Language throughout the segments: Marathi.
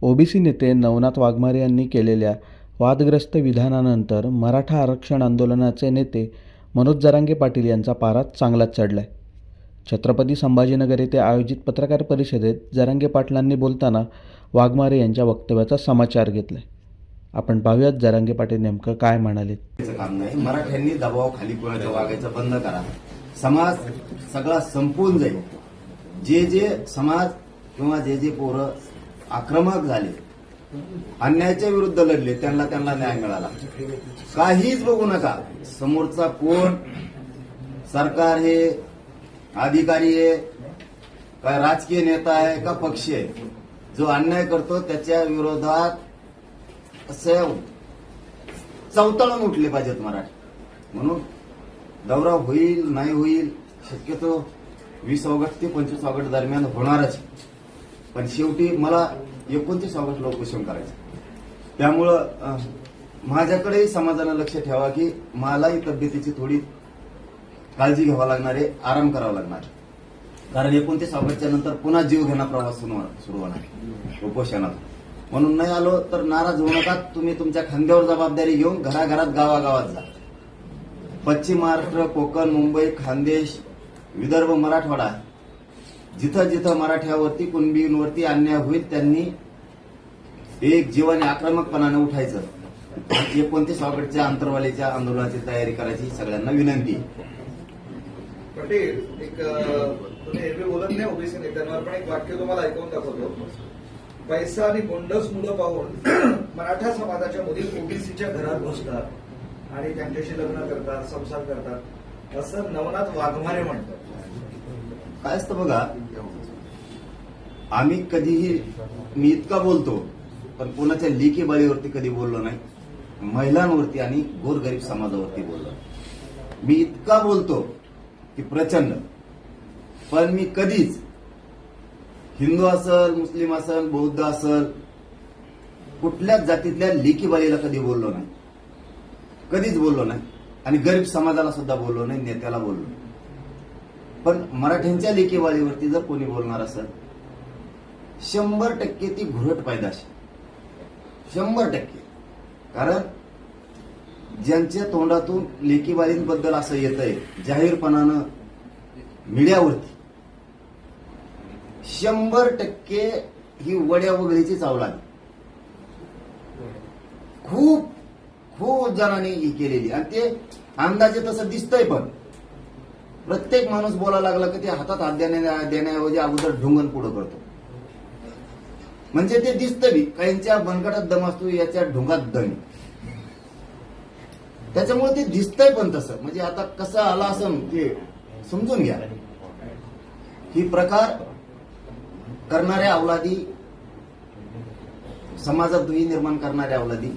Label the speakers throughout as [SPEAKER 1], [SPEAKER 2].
[SPEAKER 1] ओबीसी नेते नवनाथ वाघमारे यांनी केलेल्या वादग्रस्त विधानानंतर मराठा आरक्षण आंदोलनाचे नेते मनोज जरांगे पाटील यांचा पारा चांगलाच चढलाय. छत्रपती संभाजीनगर येथे आयोजित पत्रकार परिषदेत जरांगे पाटलांनी बोलताना वाघमारे यांच्या वक्तव्याचा समाचार घेतलाय. आपण पाहूयात जरांगे पाटील नेमकं काय म्हणाले.
[SPEAKER 2] काम नाही, मराठ्यांनी दबावाखाली कोणाच्या वागायचं बंद करा. समाज सगळा संपून जाईल. जे समाज किंवा जे पोरं आक्रमक झाले, अन्यायाच्या विरुद्ध लढले, त्यांना न्याय मिळाला. काहीच बघू नका समोरचा कोण, सरकार हे अधिकारी आहे का, राजकीय नेता आहे का, पक्ष आहे. जो अन्याय करतो त्याच्या विरोधात असे चवतळून उठले पाहिजेत मराठी. म्हणून दौरा होईल नाही होईल, शक्यतो 20 ऑगस्ट ते 25 ऑगस्ट दरम्यान होणारच. पण शेवटी मला 29 ऑगस्टला उपोषण करायचं. त्यामुळं माझ्याकडेही समाजानं लक्ष ठेवा की मलाही तब्येतीची थोडी काळजी घ्यावा लागणार आहे, आराम करावा लागणार आहे. कारण 29 ऑगस्टच्या नंतर पुन्हा जीव घेणा प्रवास सुरू होणार उपोषणात. म्हणून नाही आलो तर नाराज होऊ नका. तुम्ही तुमच्या खांद्यावर जबाबदारी घेऊन घराघरात गावागावात जा. पश्चिम महाराष्ट्र, कोकण, मुंबई, खानदेश, विदर्भ, मराठवाडा, जिथं जिथं मराठ्यावरती, कुणबींवरती अन्याय होईल त्यांनी एक जीवाने आक्रमकपणाने उठायचं. 29 ऑगस्टच्या आंतरवालीच्या आंदोलनाची तयारी करायची सगळ्यांना विनंती.
[SPEAKER 3] पटेल, तुम्ही एरवी बोलत नाही ओबीसी नेत्यांवर, पण एक वाक्य तुम्हाला ऐकून दाखवतो. पैसा आणि गोंडस मुलं पाहून मराठा समाजाच्या मुली ओबीसीच्या घरात घुसतात आणि त्यांच्याशी लग्न करतात, संसार करतात, असं नवनाथ वाघमारे म्हणतात.
[SPEAKER 2] काय असतं बघा, आम्ही कधीही, मी इतका बोलतो पण कोणाच्या लेकी बाळीवरती कधी बोललो नाही. महिलांवरती आणि गोरगरीब समाजावरती बोललो. मी इतका बोलतो की प्रचंड. पण मी कधीच हिंदू असल, मुस्लिम असल, बौद्ध असल, कुठल्याच जातीतल्या लेकी बाळीला कधी बोललो नाही. कधीच बोललो नाही. आणि गरीब समाजाला सुद्धा बोललो नाही, नेत्याला बोललो नाही. पण मराठ्यांच्या लेकीवाळीवरती जर कोणी बोलणार असेल, 100% ती घुरट पैदाश. 100%. कारण ज्यांच्या तोंडातून लेकीबाळींबद्दल असं येतंय जाहीरपणानं मीडियावरती, 100% ही वड्या वगैरेची चावला. खूप खूप जणांनी ही केलेली. आणि ते अंदाजे तसं दिसतंय. पण प्रत्येक माणूस बोलायला लागला की ते हातात हात देण्याऐवजी अगोदर ढुंगण पुढं करतो. म्हणजे ते दिसतं बी. काहींच्या बनकटात दम असतो, याच्या ढुंगात दम. त्याच्यामुळे ते दिसतंय पण तसं. म्हणजे आता कसं आला असं ते समजून घ्या. ही प्रकार करणाऱ्या अवलादी, समाजात दुही निर्माण करणाऱ्या अवलादी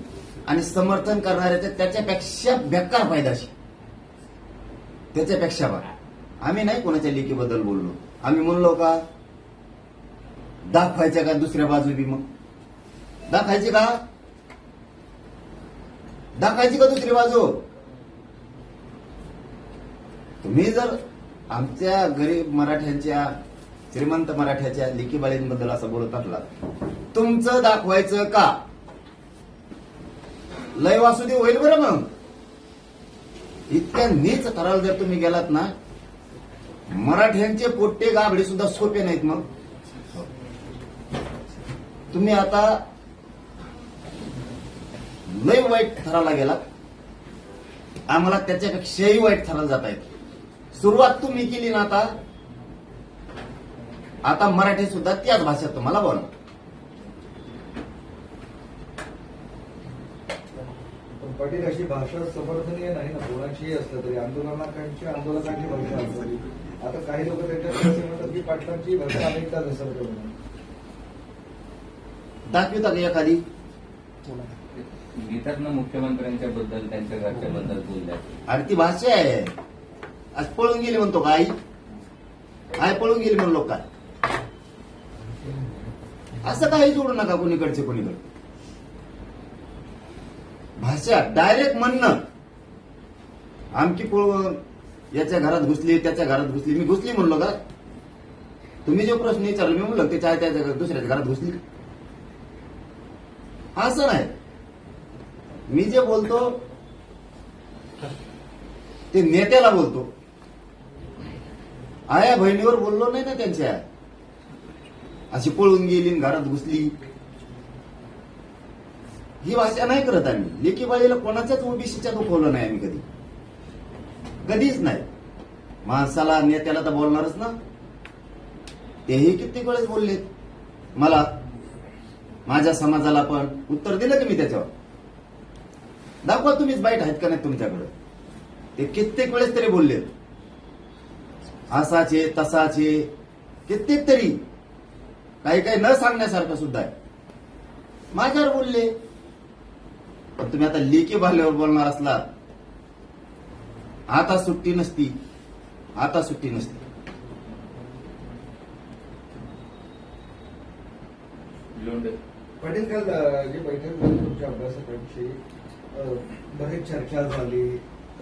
[SPEAKER 2] आणि समर्थन करणाऱ्याच्या त्याच्यापेक्षा बेकार फायदाशी, त्याच्यापेक्षा बघा. आम्ही नाही कोणाच्या लेकीबद्दल बोललो. आम्ही म्हणलो का दाखवायच्या का दुसऱ्या बाजू बी? मग दाखवायची का? दाखवायची का दुसरी बाजू? तुम्ही जर आमच्या गरीब मराठ्यांच्या, श्रीमंत मराठ्याच्या लेकीबाळींबद्दल असं बोलत असला, तुमचं दाखवायचं का? लय वासुदेव होईल बरं. मग इतक्या नीच थराला जर तुम्ही गेलात ना, मराठ्यांचे पोट्टे गाबडे सुद्धा सोपे नाहीत. मग तुम्ही आता लय वाईट थराला गेलात. आम्हाला त्याच्यापेक्षाही वाईट थराला जाता येत. सुरुवात तुम्ही केली ना आता मराठी सुद्धा त्याच भाषेत तुम्हाला बोला.
[SPEAKER 3] पाटील, अशी भाषा समर्थनीय नाही ना. कोणाचीही असलं तरी आंदोलकांची भाषा असते. आता काही लोक त्यांच्या म्हणतात की पाटलांची भाषा अनेकदा घसरतो.
[SPEAKER 2] दाखविता का एखादी?
[SPEAKER 4] गीतात ना मुख्यमंत्र्यांच्या बद्दल, त्यांच्या घरच्या बद्दल बोलल्या.
[SPEAKER 2] अरे ती भाषा आहे. आज पळून गेली म्हणतो का आई? पळून गेली म्हणून लोक काय? असं काही जोडू नका कोणीकडचे कोणीकडे. भाषा डायरेक्ट म्हणणं, आमची पळून याच्या घरात घुसली, त्याच्या घरात घुसली. मी घुसली म्हणलो का? तुम्ही जो प्रश्न विचारला मी म्हणलं त्याच्या दुसऱ्याच्या घरात घुसली. असं नाही. मी जे बोलतो ते नेत्याला बोलतो. आया बहिणीवर बोललो नाही ना त्यांच्या. अशी पळून गेली आणि घरात घुसली ही भाषा नाही करत आम्ही. लेकी बाळीला कोणाच्याच ओबीसीच्या दुखवलं नाही आम्ही कधी, कधीच नाही. माणसाला नेत्याला तर बोलणारच ना. तेही कित्येक वेळेस बोलले मला, माझ्या समाजाला पण उत्तर दिलं की मी त्याच्यावर. दाखवा तुम्हीच बाईट आहेत का नाही तुमच्याकडे. ते कित्येक वेळेस तरी बोलले, असाचे तसाचे कित्येक तरी, काही काही न सांगण्यासारखं सुद्धा आहे. माझ्यावर बोलले. पण तुम्ही आता लेकी बाल्यावर बोलणार असलात, आता सुट्टी नसती, आता सुट्टी नसती.
[SPEAKER 4] लोंढे.
[SPEAKER 3] पाटील, काल जी बैठक झाली तुमच्या अभ्यासकांची, बरीच चर्चा झाली,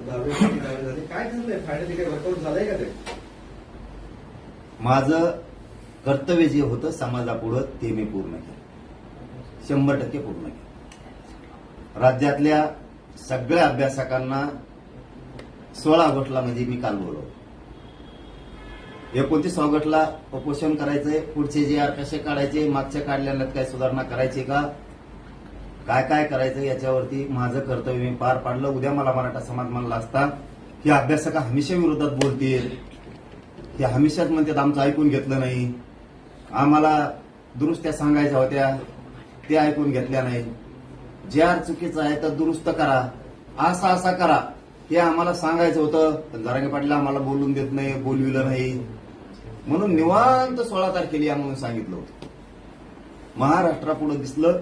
[SPEAKER 3] दावे झाले, काय ठरलंय फायनली? काही वर्कआउट झालंय का ते?
[SPEAKER 2] माझं कर्तव्य जे होतं समाजापुढं ते मी पूर्ण केलं, 100% पूर्ण केलं. राज्यातल्या सगळ्या अभ्यासकांना 16 ऑगस्टला म्हणजे मी काल बोलवलं. 29 ऑगस्टला उपोषण करायचंय. पुढचे जे आर कसे काढायचे, मागच्या काढल्यानं काय सुधारणा करायची का, काय काय करायचं याच्यावरती माझं कर्तव्य मी पार पाडलं. उद्या मला मराठा समाज म्हणला असता की अभ्यासक हमेशा विरोधात बोलते, ते हमेशाच म्हणतात आमचं ऐकून घेतलं नाही, आम्हाला दुरुस्त्या सांगायच्या होत्या ते ऐकून घेतल्या नाही, जे आर चुकीचं आहे तर दुरुस्त करा, असा असा करा, हे आम्हाला सांगायचं होतं. पण जरांगे पाटील आम्हाला बोलून देत नाही, बोलविलं नाही, म्हणून निवांत 16 तारखेला या म्हणून सांगितलं होतं. महाराष्ट्रापुढे दिसलं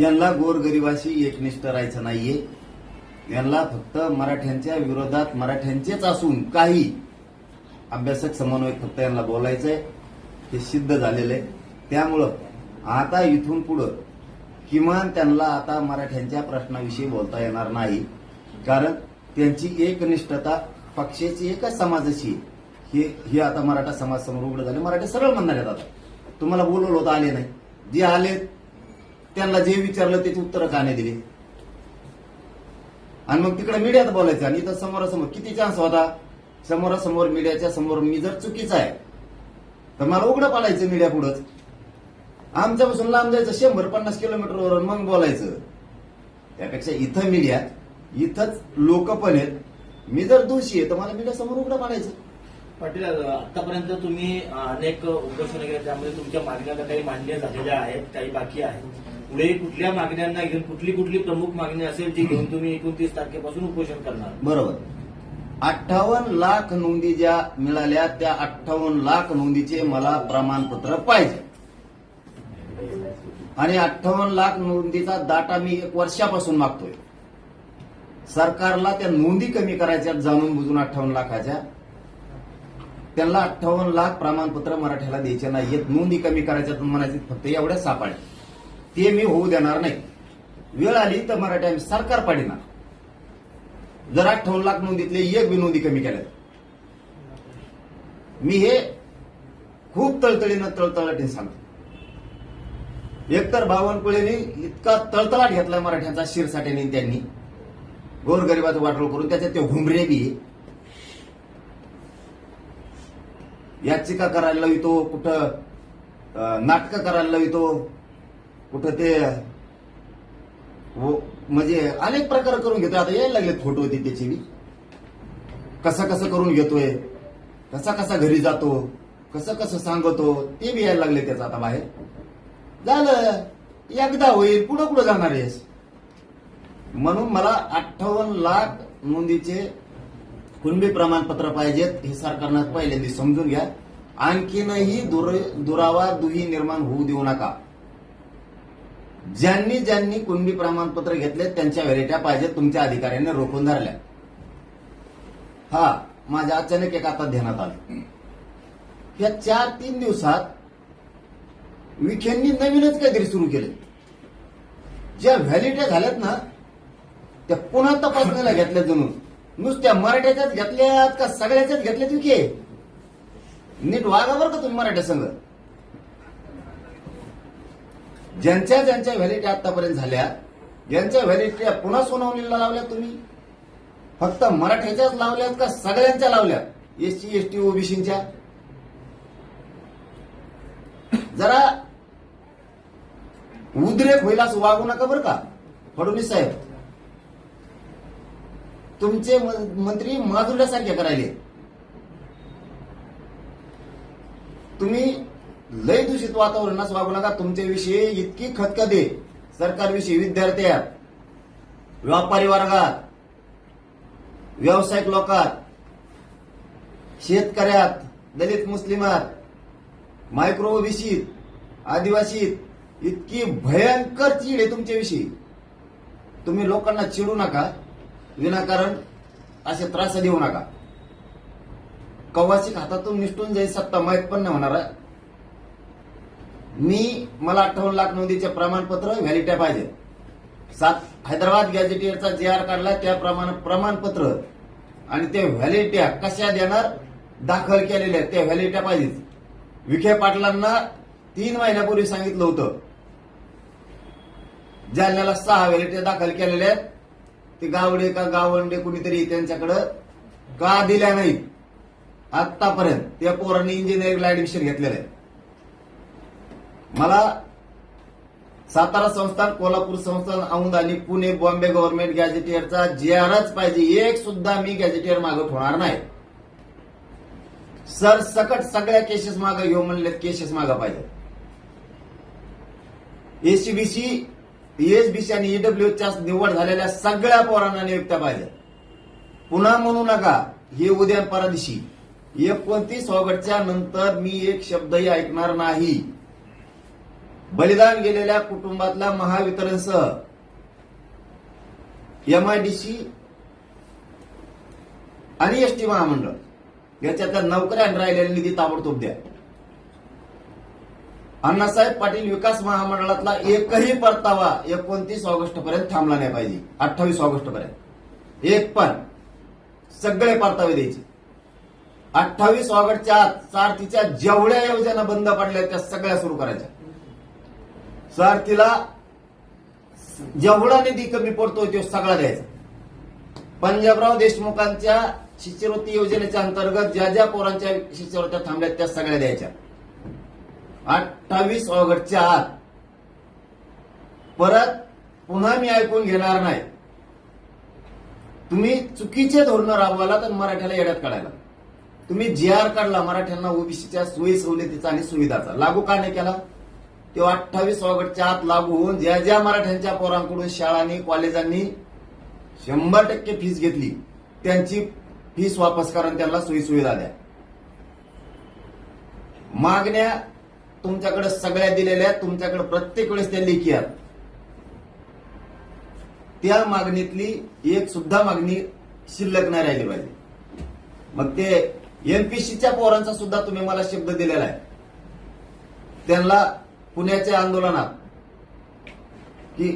[SPEAKER 2] यांना गोरगरिबाशी एकनिष्ठ राहायचं नाहीये, यांना फक्त मराठ्यांच्या विरोधात मराठ्यांचेच असून काही अभ्यासक समन्वयक फक्त यांना बोलायचंय, हे सिद्ध झालेलं आहे. त्यामुळं आता इथून पुढं किमान त्यांना आता मराठ्यांच्या प्रश्नाविषयी बोलता येणार नाही, कारण त्यांची एकनिष्ठता पक्षाची एकच समाजाची हे आता मराठा समाज समोर उघडं झाले. मराठी सरळ म्हणणार आहेत आता, तुम्हाला बोलवलं होतं आले नाही, जे आले त्यांना जे विचारलं त्याची उत्तरं का नाही दिली. आणि मग तिकडे मीडियात बोलायचं. आणि इथं समोरासमोर किती चान्स होता, समोरासमोर मीडियाच्या समोर मी जर चुकीचं आहे तर मला उघडं पाडायचं मीडिया पुढंच. आमच्यापासून लांब जायचं 100-50 किलोमीटरवर मग बोलायचं. त्यापेक्षा इथं मीडिया, इथंच लोक पण आहेत. मी जर दोषी आहे तर मला मीडिया समोर उघडं पाडायचं.
[SPEAKER 5] पाटील, आतापर्यंत तुम्ही अनेक उपोषण केले, त्यामध्ये तुमच्या मागण्या काही मान्य झालेल्या आहेत, काही बाकी आहेत. पुढे कुठल्या मागण्यांना घेऊन, कुठली प्रमुख मागणी असेल जी घेऊन तुम्ही 29 तारखेपासून उपोषण करणार?
[SPEAKER 2] बरोबर. 58 लाख नोंदी ज्या मिळाल्या त्या 58 लाख नोंदीचे मला प्रमाणपत्र पाहिजे. आणि 58 लाख नोंदीचा डाटा मी 1 वर्षापासून मागतोय. सरकारला त्या नोंदी कमी करायच्या जाणून बुजून 58 लाखाच्या, त्यांना 58 लाख प्रमाणपत्र मराठ्याला द्यायचे नाहीयेत. नोंदी कमी करायच्या म्हणायचे फक्त एवढ्या सापडल्या, ते मी होऊ देणार नाही. वेळ आली तर मराठ्या सरकार पाडीणार. जर 58 लाख नोंदीतले एक बी नोंदी कमी केल्या, मी हे खूप तळतळाटीने सांगतो. एकतर बावनकुळेने इतका तळतळाट घेतलाय मराठ्यांचा शिरसाट्याने, त्यांनी गोरगरिबाचं वाटोळ करून, त्याच्यात ते हुंबरे बी याचिका करायला लावितो, कुठं नाटकं करायला लावितो, कुठं ते म्हणजे अनेक प्रकार करून घेतोय. आता यायला लागलेत फोटो होती त्याची बी, कसं कसं करून घेतोय, कसा कसा घरी जातो, कसं कसं सांगतो, ते बी यायला लागले त्याचं आता बाहेर. झालं एकदा होईल, पुढं पुढं जाणार आहेस. म्हणून मला 58 लाख नोंदीचे कुणबी प्रमाणपत्र पाहिजेत, हे सरकारनं पहिल्यांदा समजून घ्या. आणखीनही दुरावा दुही निर्माण होऊ देऊ नका. ज्यांनी ज्यांनी कुणबी प्रमाणपत्र घेतले त्यांच्या व्हॅलिट्या पाहिजेत, तुमच्या अधिकाऱ्यांनी रोखून धरल्या. हा माझ्या अचानक एक आता ध्यानात आलं. या 4-3 दिवसात विखेंनी नवीनच काहीतरी सुरू केलं. ज्या व्हॅलिट्या झाल्यात ना त्या पुन्हा तपासणीला घेतल्या. जणून नुसत्या मराठ्याच्याच घेतल्यात का सगळ्याच्याच घेतल्यात विखे? नीट वागा बरं का तुम्ही मराठ्या संघ. ज्यांच्या ज्यांच्या व्हॅलिटी आतापर्यंत झाल्या, ज्यांच्या व्हॅलिटी पुन्हा सुनावणीला लावल्या तुम्ही, फक्त मराठ्याच्याच लावल्यात का सगळ्यांच्या लावल्यात? एससी एसटी ओबीसीच्या? जरा उद्रेक होईल असं वागू नका बरं का फडणवीस साहेब. तुमचे मंत्री माजुल्यासारखे करायले. तुम्ही लय दूषित वातावरणास वागू नका. तुमच्याविषयी इतकी खतखते सरकारविषयी, विद्यार्थ्यात, व्यापारी वर्गात, व्यावसायिक लोकात, शेतकऱ्यात, दलित मुस्लिमात, मायक्रो ओबीसीत, आदिवासीत इतकी भयंकर चीड आहे तुमच्याविषयी. तुम्ही लोकांना चिडू नका, विनाकारण असे त्रास देऊ नका. कवासी हातातून निष्ठून जाईल सत्ता माहीत पण नाही होणार. मला 58 लाख नोंदीचे प्रमाणपत्र व्हॅलिट्या पाहिजे. हैदराबाद गॅझेटियरचा JR काढला त्या प्रमाणपत्र आणि ते व्हॅलिट्या कशा देणार? दाखल केलेल्या त्या व्हॅलिट्या पाहिजे. विखे पाटलांना 3 महिन्यापूर्वी सांगितलं होतं. जालन्याला 6 व्हॅलिट्या दाखल केलेल्या आहेत. ते गावडे का गावंडे कुणीतरी त्यांच्याकडे का दिल्या नाहीत आतापर्यंत? त्या पोरांनी इंजिनिअरिंगला ऍडमिशन घेतलेलं आहे. मला सातारा संस्थान, कोल्हापूर संस्थान, औंध आणि पुणे बॉम्बे गव्हर्नमेंट गॅझेटियरचा JRच पाहिजे. एक सुद्धा मी गॅझेटियर मागे ठेवणार नाही. सरसकट सगळ्या केसेस मागे घेऊ म्हणले, केसेस मागे पाहिजे. एसीबीसी, ESBC आणि EWच्या निवड झालेल्या सगळ्या पोरांना नियुक्त्या पाहिजे. पुन्हा म्हणू नका हे उद्या परदिशी 29 ऑगस्टच्या नंतर मी एक शब्दही ऐकणार नाही. बलिदान गेलेल्या कुटुंबातल्या महावितरणसह MIDC आणि ST महामंडळ याच्यातल्या नोकऱ्या राहिलेल्या निधी ताबडतोब द्या. अण्णासाहेब पाटील विकास महामंडळातला एकही परतावा 29 ऑगस्ट पर्यंत थांबला नाही पाहिजे. 28 ऑगस्ट पर्यंत एक पण. सगळे परतावे द्यायचे. 28 ऑगस्टच्या आत सारथीच्या जेवढ्या योजना बंद पडल्या त्या सगळ्या सुरू करायच्या. सारथीला जेवढा निधी कमी पडतोय तो सगळा द्यायचा. पंजाबराव देशमुखांच्या शिष्यवृत्ती योजनेच्या अंतर्गत ज्या ज्या पोरांच्या शिष्यवृत्त्या थांबल्यात त्या सगळ्या द्यायच्या. 28 ऑगस्टच्या आत. परत पुन्हा मी ऐकून घेणार नाही. तुम्ही चुकीचे धोरणं राबवाला तर मराठ्याला येड्यात काढायला. तुम्ही JR काढला मराठ्यांना ओबीसीच्या सोयी सवलतीचा आणि सुविधाचा, लागू का नाही केला? तो 28 ऑगस्टच्या आत लागू होऊन ज्या ज्या मराठ्यांच्या पोरांकडून शाळांनी, कॉलेजांनी 100% फीस घेतली त्यांची फीस वापस करून त्यांना सोयी सुविधा द्या. मागण्या तुमच्याकडे सगळ्या दिलेल्या, तुमच्याकडे प्रत्येक वेळेस त्या लेखी आहेत. त्या मागणीतली एक सुद्धा मागणी शिल्लक नाही राहिली पाहिजे. मग ते MPCच्या पोरांचा सुद्धा तुम्ही मला शब्द दिलेला आहे. त्यांना पुण्याच्या आंदोलनात की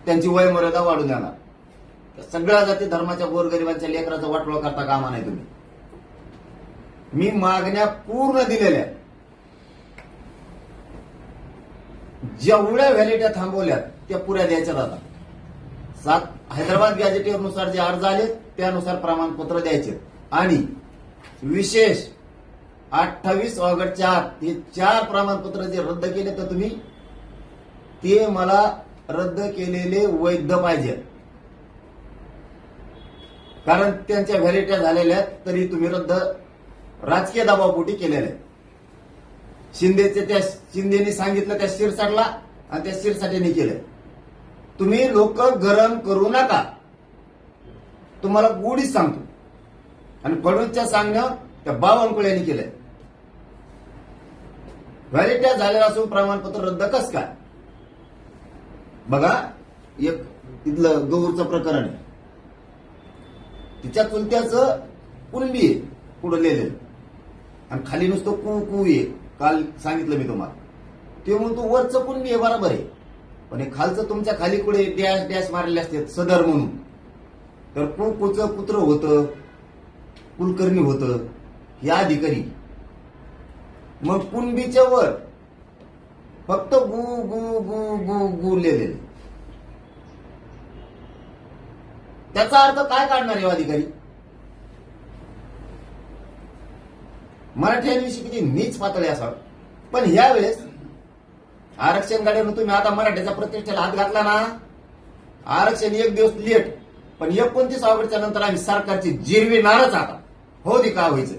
[SPEAKER 2] त्यांची वय मर्यादा वाढून देणार. सगळ्या जाती धर्माच्या गोरगरिबांच्या लेकराचा वाटोळा करता कामा नाही तुम्ही. मी मागण्या पूर्ण दिलेल्या, जेवढ्या व्हॅलिट्या थांबवल्यात त्या पुऱ्या द्यायच्यात. आता हैदराबाद गॅझेटियरनुसार जे अर्ज आले त्यानुसार प्रमाणपत्र द्यायचे. आणि विशेष 28 ऑगस्टच्या आत हे 4 प्रमाणपत्र जे रद्द केले तर तुम्ही ते मला रद्द केलेले वैध पाहिजे. कारण त्यांच्या व्हॅलिट्या झालेल्या आहेत तरी तुम्ही रद्द राजकीय दबावपोटी केलेले. शिंदेनी सांगितलं त्या शिरसाटला आणि त्या शिरसाटेने केलं. तुम्ही लोक गरम करू नका, तुम्हाला गोडीच सांगतो. आणि फडणवीसच्या सांगणं त्या बावनकुळ्यांनी केलंय. व्हॅलिट्या झालेला असून प्रमाणपत्र रद्द कस काय? बघा, एक तिथलं गौरचं प्रकरण आहे. तिच्या चुलत्याचं कुणबी आहे पुढे लिहिलेलं आणि खाली नुसतं कू आहे. काल सांगितलं मी तुम्हाला. ते म्हणतो वरचं कुणबी आहे बरोबर आहे, पण हे खालचं तुमच्या खाली कुठे डॅश डॅश मारलेले असतात सदर म्हणून. तर कुचं पुत्र होतं, कुलकर्णी होतं, हे अधिकारी. मग कुणबीच्या वर फक्त गु गु गु गु गु लिहिलेले. त्याचा अर्थ काय काढणार आहे अधिकारी? मराठ्यांविषयी किती नीच पातळी असावं. पण यावेळेस आरक्षण गाड्यानं तुम्ही आता मराठ्याच्या प्रतिष्ठेला हात घातला ना. आरक्षण एक दिवस लेट, पण 29 ऑगस्टच्या नंतर आम्ही सरकारची जिरविणारच आता, हो दे का व्हायचं.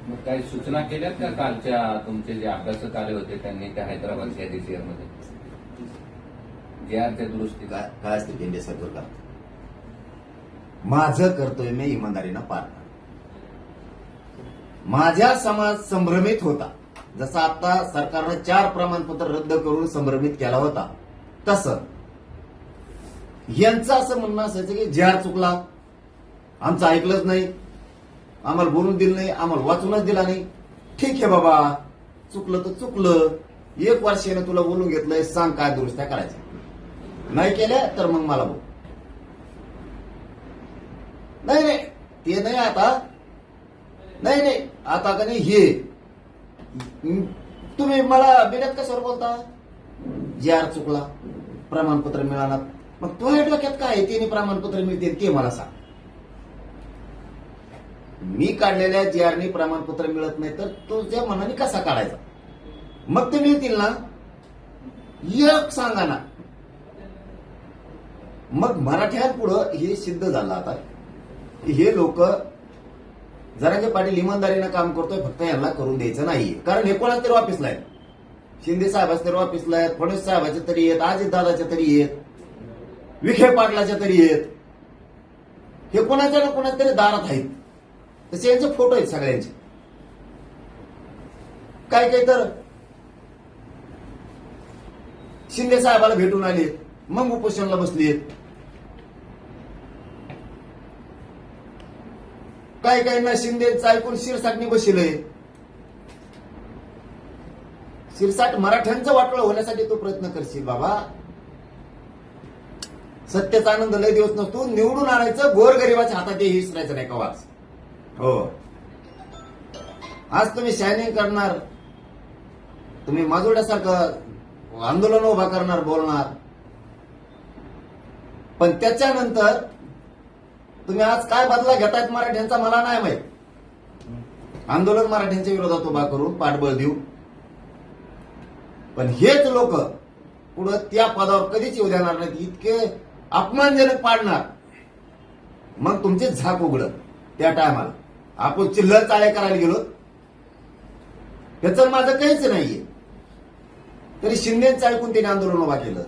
[SPEAKER 4] मग काही सूचना केल्यात का कालच्या तुमचे जे अभ्यासक आले होते त्यांनी त्या हैदराबाद JDCR मध्ये JR च्या दुरुस्ती?
[SPEAKER 2] काय असते केंद्र सरकार? माझं कर्तव्य मी इमानदारीनं पार पाडलं. माझा समाज संभ्रमित होता. जसं आता सरकारनं 4 प्रमाणपत्र रद्द करून संभ्रमित केला होता, तसं यांचं असं म्हणणं असायचं की JR चुकला, आमचं ऐकलंच नाही, आम्हाला बोलून दिलं नाही, आम्हाला वाचूनच दिला नाही. ठीक आहे बाबा, चुकलं तर चुकलं. 1 वर्षानं तुला बोलून घेतलंय, सांग काय दुरुस्त्या करायच्या. नाही केल्या तर मग मला बोल. नाही ते नाही आता. नाही आता का नाही हे तुम्ही मला बिनत कशावर बोलता? JR चुकला, प्रमाणपत्र मिळालं. मग तुझ्या डोक्यात काय आहे? तिने प्रमाणपत्र मिळते ते मला सांग. मी काढलेल्या JRने प्रमाणपत्र मिळत नाही तर तुझ्या मनाने कसा काढायचा? मग ते मिळतील ना, एक सांगा ना. मग मराठ्यांपुढं हे सिद्ध झालं आता की हे लोक जरांगे पाटील इमानदारीनं काम करतोय, फक्त यांना करून द्यायचं नाहीये. कारण हे कोणाच तरी ऑफिसला आहेत, शिंदे साहेबाच्या तरी ऑफिसला आहेत, फडणवीस साहेबाच्या तरी आहेत, अजितदादाच्या तरी आहेत, विखे पाटलाच्या तरी आहेत. हे कोणाच्या ना कोणाच्या तरी दारात आहेत. तसे यांचे फोटो आहेत सगळ्यांचे. काय काय तर शिंदे साहेबाला भेटून आले, मग उपोषणाला बसली आहेत. काही ना शिंदेचं ऐकून शिरसाटणी बसले. शिरसाट मराठ्यांचं वाटोळं होण्यासाठी तो प्रयत्न करशील बाबा. सत्तेचा आनंद लय दिवस नसतो. निवडून आणायचं, गोरगरिबाच्या हातात हे विसरायचं नाही कवाच. हो, आज तुम्ही शायनिंग करणार, तुम्ही माजोड्यासारखं आंदोलन उभा करणार, बोलणार, पण त्याच्यानंतर तुम्ही आज काय बदला घेतायत मराठ्यांचा मला नाही माहित. आंदोलन मराठ्यांच्या विरोधात उभा करून पाठबळ देऊ, पण हेच लोक पुढे त्या पदावर कधीच येऊ देणार नाहीत. इतके अपमानजनक पाडणार, मग तुमचे झाक उघडत. त्या टायमाला आपण चिल्लर चाळे करायला गेलो, त्याचं माझं काहीच नाहीये. तरी शिंदेचं ऐकून त्याने आंदोलन उभा केलं,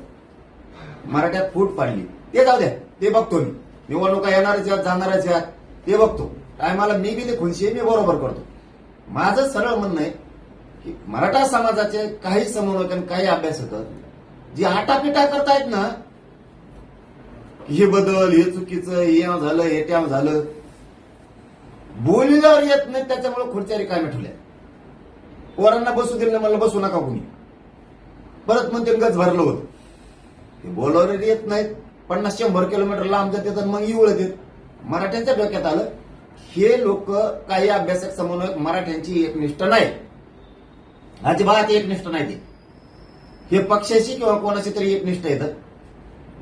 [SPEAKER 2] मराठ्यात फूट पाडली. ते जाऊ द्या, ते बघतो मी. निवडणुका येणारच आहेत, जाणारच आहेत, ते बघतो. टायमाला मी बी ते खुनशी मी बरोबर करतो. माझं सरळ म्हणणं आहे की मराठा समाजाचे काही समन्वयक आणि काही अभ्यासक जे आटापिटा करतायत ना, हे बदल, हे चुकीचं, हे झालं, हे त्या झालं, बोलल्यावर येत नाही, त्याच्यामुळे खुर्च्या रिकाम्या ठेवल्या. पोरांना बसू दिलं, मला बसू नका कुणी. परत म्हणते गज भरलं होतं. हे बोलावर येत नाहीत, 50-100 किलोमीटर लांब जातात आणि मग इवळत येत. मराठ्यांच्या डोक्यात आलं, हे लोक काही अभ्यासक समन्वयक मराठ्यांची एकनिष्ठ नाही, अजिबात एकनिष्ठ नाही. ते हे पक्षाशी किंवा कोणाशी तरी एकनिष्ठ येतं.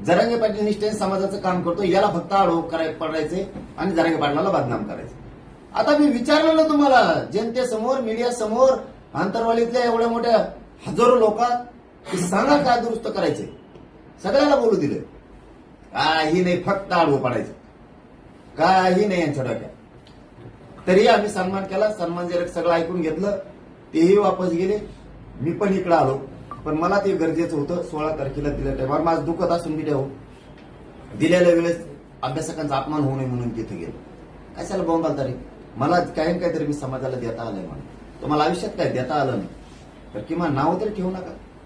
[SPEAKER 2] जरांगे पाटील निष्ठेने समाजाचं काम करतो, याला फक्त आडोप पडायचे आणि जरांगे पाटलाला बदनाम करायचे. आता मी विचारलं ना तुम्हाला, जनतेसमोर, मीडिया समोर, आंतरवालीतल्या एवढ्या मोठ्या हजारो लोकात, सांगा काय दुरुस्त करायचे. सगळ्याला बोलू दिलं, काही नाही, फक्त आडवं पडायचं, काही नाही यांच्या डोक्यात. तरी आम्ही सन्मान केला, सन्मानजनक सगळं ऐकून घेतलं. तेही वापस गेले, मी पण इकडे आलो. पण मला ते गरजेचं होतं. 16 तारखेला दिल्या टायमावर माझं दुखत असून मी दिलेल्या वेळेस अभ्यासकांचा अपमान होऊ नये म्हणून तिथे गेलो. कशाला बोंबाल तरी मला काहीतरी मी समाजाला देता आलंय म्हणून. तुम्हाला आयुष्यात काय देता आलं नाही तर किमान नाव तरी ठेवू नका.